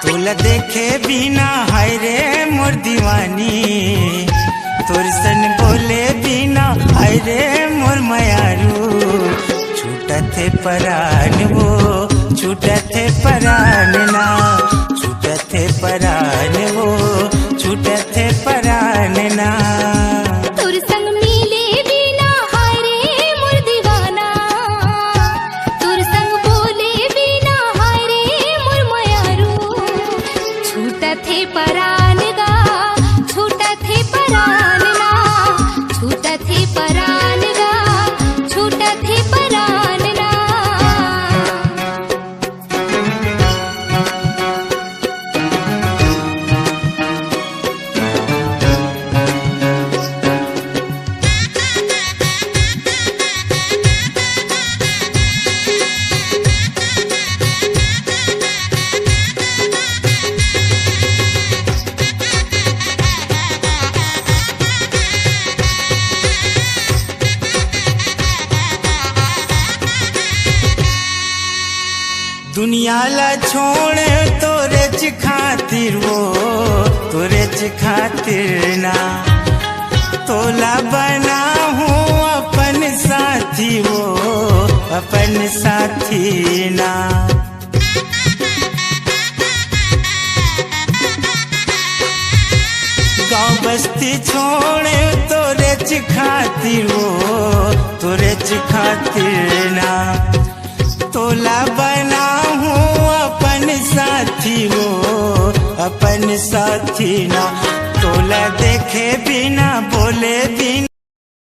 तोला देखे बिना हाय रे मोर दीवानी, तोर सन बोले बिना हाय रे मोर मयारू। छूटत है परान वो, छूटत है परान ना, छूटत है परान वो, छूटत है परान ना। तोर संग मिले बिना हाय रे मोर दीवाना, तोर संग बोले बिना हाय रे मोर मयारू। छूटत है परान गा, छूटत है परान ना, छूटत है परान गा, छूटत है परान ना। दुनिया ला छोड़ तोरे च खातिर वो, तोरे च खातिर ना। तोला बना हूँ अपन साथी वो, अपन साथी ना। गाँव बस्ती छोड़ तोरे च खातिर वो, तोरे च खातिर ना। तोला बना हूँ अपन साथी वो, अपन साथी ना। तोला देखे बिना बोले बिना